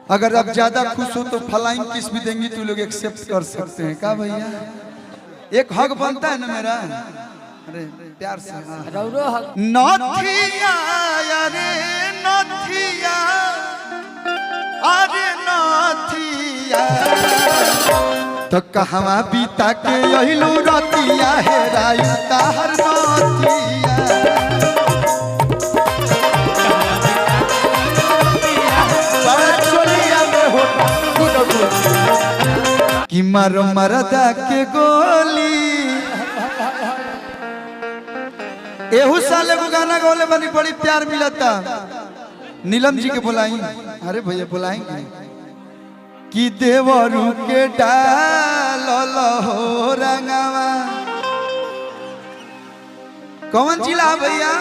अगर आप ज्यादा खुश हो तो फ्लाइंग किस भी देंगी तो लोग एक्सेप्ट कर सकते हैं। का भैया एक हक बनता है ना मेरा, अरे प्यार से नथिया अरे नथिया अरे नथिया तो कहवा बीता के अहिलू रतिया है रायता हर नथिया कि मारो मरदा के गोली एहू साल एगो गाना गौले बनी बड़ी प्यार मिलता। नीलम जी के बुलाई, अरे भैया बुलाएंगे कि देवरू के डाल हो रंगावा। कौन जिला भैया?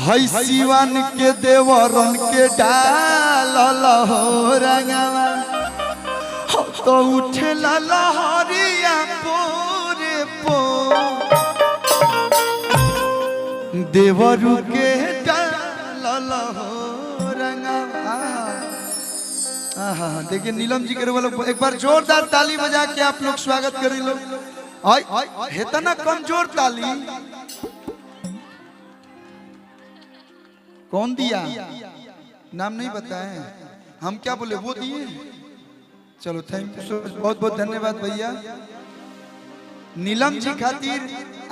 हई सिवान के देवरन के डाल हो रंगावा तो उठेला लहरिया पोरे पो देवरू के डाल हो रंगावा। देखिए नीलम जी के वालों एक बार जोरदार ताली बजा के आप लोग स्वागत करें लोग। हेतना कमजोर ताली कौन दिया? नाम नहीं बताए हम, क्या बोले वो दिए। चलो थैंक यू, बहुत बहुत धन्यवाद भैया। नीलम जी खातिर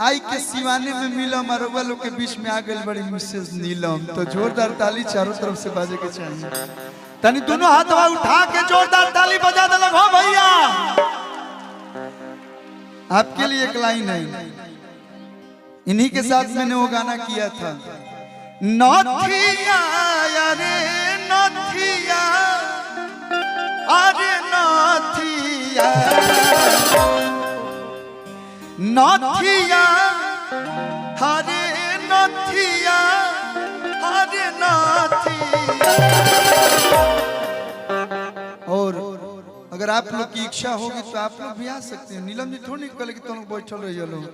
आई के सिवाने में मिलम और लोग के बीच में आ गई बड़ी मिसेस नीलम। तो जोरदार ताली चारों तरफ से बाजे के चाहिए। तनी दोनों हाथ उठा के जोरदार ताली बजा दे लग हो भैया। आपके लिए एक लाइन है, इन्हीं के साथ मैंने वो गाना किया था। नथिया अरे नथिया अरे नथिया नथिया हरे नथिया हरे नथिया। और अगर आप लोग की इच्छा होगी तो आप लोग भी आ सकते हैं। नीलम जी थोड़ी कहले कि तुम लोग बैठल रहिए लोग,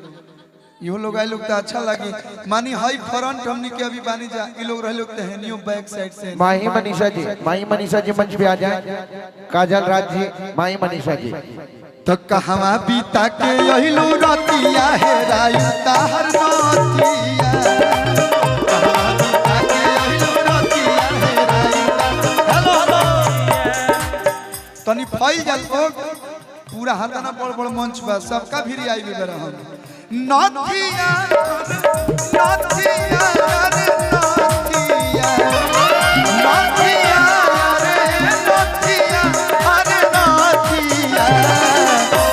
यो लोग आए लोग तो अच्छा लगे। मानी हाई फ्रंट हमनी के अभी बानी जा, ये लोग रहे लोग तो है नियो बैक साइड से। माही मनीषा जी मंच पे आ जाए। काजल राज जी, माही मनीषा जी। तो कहवा बीता के अहिलू रतिया है रायता हर नथिया कहवा बीता के अहिलू रतिया है रायता। हेलो हेलो तनी फैल जा लोग, पूरा हरदना बड़ बड़ मंच बा, सबका भी आई भी हम। नथिया नथिया अरे नथिया नथिया अरे नथिया अरे नथिया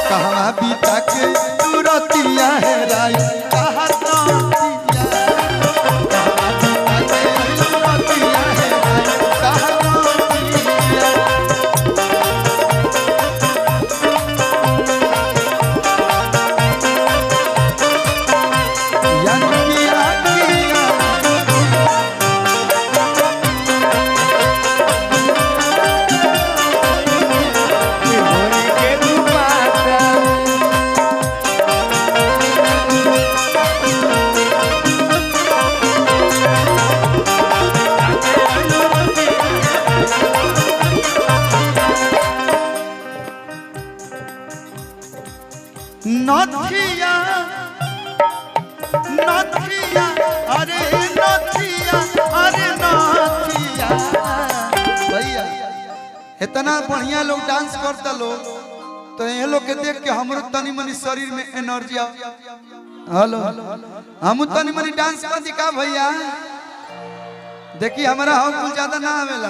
कहवा बीता के तू रतिया है रायता हर नथिया कहवा बीता के तू रतिया है रायता हर नथिया। नथिया नथिया अरे नथिया अरे नथिया। भैया इतना बढ़िया लोग डांस करता लोग, तो ये लोग के देख के हमरो तनी मनी शरीर में एनर्जी आ। हेलो हम तनी मनी डांस कर दिखा भैया। देखिए हमारा हम कुछ ज्यादा ना आवेला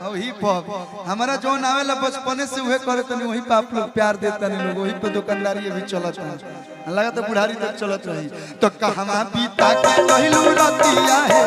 और हिप हॉप हमारा जो आवेला बचपने से वही करे तनी वही पे आप लोग प्यार देता नहीं लोग, वही पे दुकानदारी भी चलत है, लगा तो बुढ़ारी तक चलत रही। तो कहवा बीता के कहलू रतिया है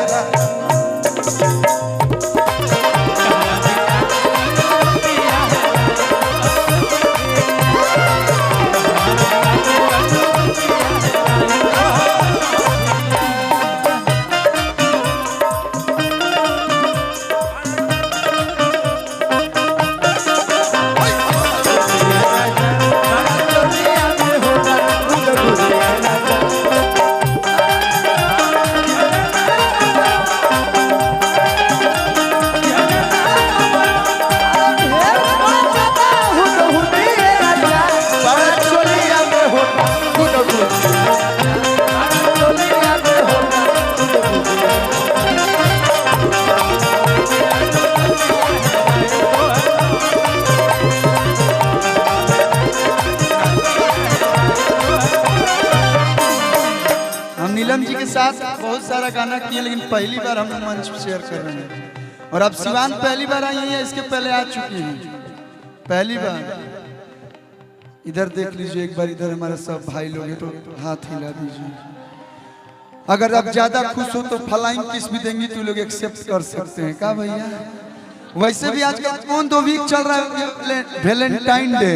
बहुत सारा गाना किए, लेकिन पहली बार हम मंच शेयर कर रहे हैं। और अब शिवान पहली बार आई है, इसके पहले आ चुकी हैं पहली बार। इधर देख लीजिए एक बार, इधर हमारे सब भाई लोग हैं, तो हाथ हिला दीजिए। अगर आप ज्यादा खुश हो तो फ्लाइंग किस भी देंगी तो लोग एक्सेप्ट कर सकते हैं का भैया। वैसे भी आजकल कौन 2 वीक चल रहा है वैलेंटाइन डे।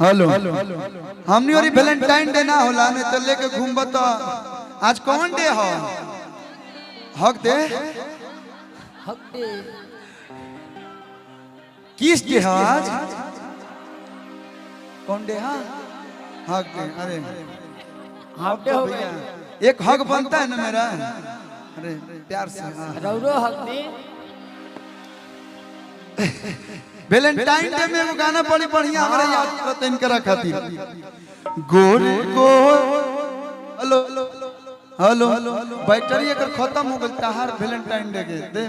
हेलो हमनी और वैलेंटाइन डे ना होला, नहीं तो लेके घूमब तो आज कौन डे हो? हक दे किस डे है आज? कौन डे? हाँ हक डे। अरे हक डे भैया, एक हक बनता है ना मेरा। अरे प्यार से हक दे। वैलेंटाइन डे में वो गाना बड़ी बढ़िया हमारे याद करते इनकरा खातिर। गोरे को हेलो हेलो बैटरी अगर खत्म हो गई तहार वैलेंटाइन डे के दे